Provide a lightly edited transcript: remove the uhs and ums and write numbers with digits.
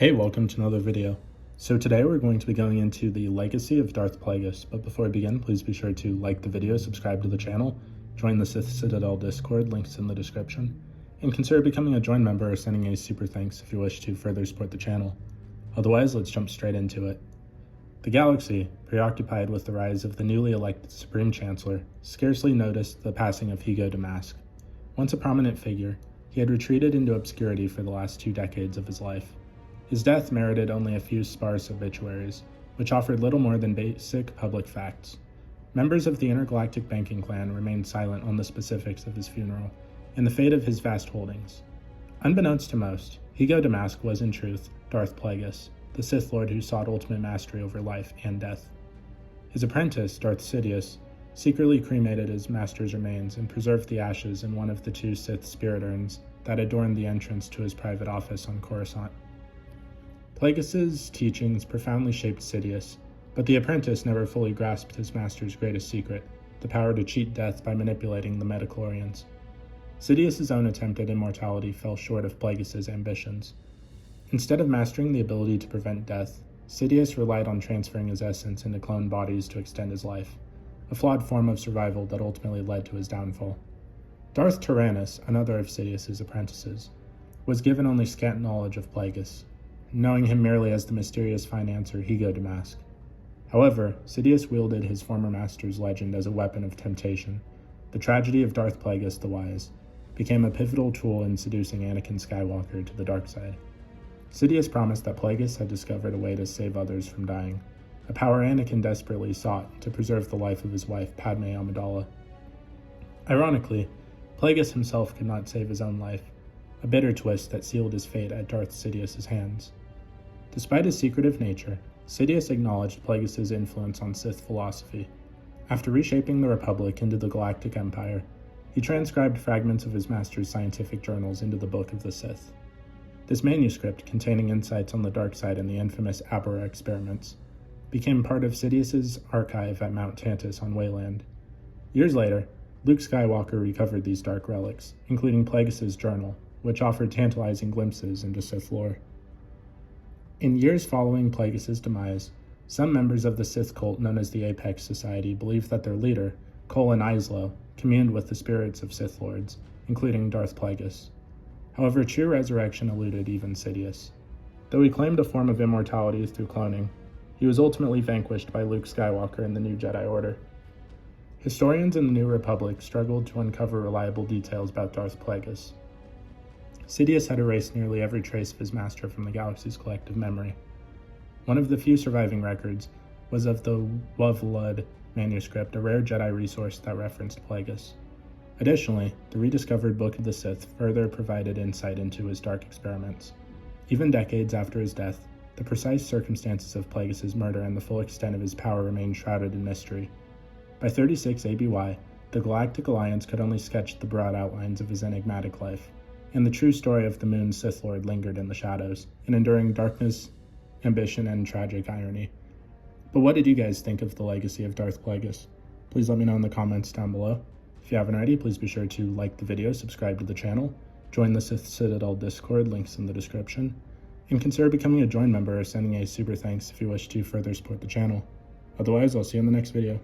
Hey, welcome to another video. So today we're going to be going into the legacy of Darth Plagueis, but before we begin, please be sure to like the video, subscribe to the channel, join the Sith Citadel Discord, links in the description, and consider becoming a join member or sending a super thanks if you wish to further support the channel. Otherwise, let's jump straight into it. The galaxy, preoccupied with the rise of the newly elected Supreme Chancellor, scarcely noticed the passing of Hugo Damask. Once a prominent figure, he had retreated into obscurity for the last 2 decades of his life. His death merited only a few sparse obituaries, which offered little more than basic public facts. Members of the intergalactic banking clan remained silent on the specifics of his funeral and the fate of his vast holdings. Unbeknownst to most, Hugo Damask was in truth Darth Plagueis, the Sith Lord who sought ultimate mastery over life and death. His apprentice, Darth Sidious, secretly cremated his master's remains and preserved the ashes in one of the 2 Sith spirit urns that adorned the entrance to his private office on Coruscant. Plagueis' teachings profoundly shaped Sidious, but the apprentice never fully grasped his master's greatest secret, the power to cheat death by manipulating the midichlorians. Sidious' own attempt at immortality fell short of Plagueis' ambitions. Instead of mastering the ability to prevent death, Sidious relied on transferring his essence into clone bodies to extend his life, a flawed form of survival that ultimately led to his downfall. Darth Tyrannus, another of Sidious' apprentices, was given only scant knowledge of Plagueis, knowing him merely as the mysterious financier Hugo Damask. However, Sidious wielded his former master's legend as a weapon of temptation. The tragedy of Darth Plagueis the Wise became a pivotal tool in seducing Anakin Skywalker to the dark side. Sidious promised that Plagueis had discovered a way to save others from dying, a power Anakin desperately sought to preserve the life of his wife Padme Amidala. Ironically, Plagueis himself could not save his own life, a bitter twist that sealed his fate at Darth Sidious' hands. Despite his secretive nature, Sidious acknowledged Plagueis' influence on Sith philosophy. After reshaping the Republic into the Galactic Empire, he transcribed fragments of his master's scientific journals into the Book of the Sith. This manuscript, containing insights on the dark side and the infamous Abora experiments, became part of Sidious' archive at Mount Tantus on Wayland. Years later, Luke Skywalker recovered these dark relics, including Plagueis' journal, which offered tantalizing glimpses into Sith lore. In years following Plagueis' demise, some members of the Sith cult known as the Apex Society believed that their leader, Colin Islow, communed with the spirits of Sith Lords, including Darth Plagueis. However, true resurrection eluded even Sidious. Though he claimed a form of immortality through cloning, he was ultimately vanquished by Luke Skywalker and the New Jedi Order. Historians in the New Republic struggled to uncover reliable details about Darth Plagueis. Sidious had erased nearly every trace of his master from the galaxy's collective memory. One of the few surviving records was of the Wovlud manuscript, a rare Jedi resource that referenced Plagueis. Additionally, the rediscovered Book of the Sith further provided insight into his dark experiments. Even decades after his death, the precise circumstances of Plagueis' murder and the full extent of his power remained shrouded in mystery. By 36 ABY, the Galactic Alliance could only sketch the broad outlines of his enigmatic life, and the true story of the Moon's Sith Lord lingered in the shadows, an enduring darkness, ambition, and tragic irony. But what did you guys think of the legacy of Darth Plagueis? Please let me know in the comments down below. If you haven't already, please be sure to like the video, subscribe to the channel, join the Sith Citadel Discord, links in the description, and consider becoming a join member or sending a super thanks if you wish to further support the channel. Otherwise, I'll see you in the next video.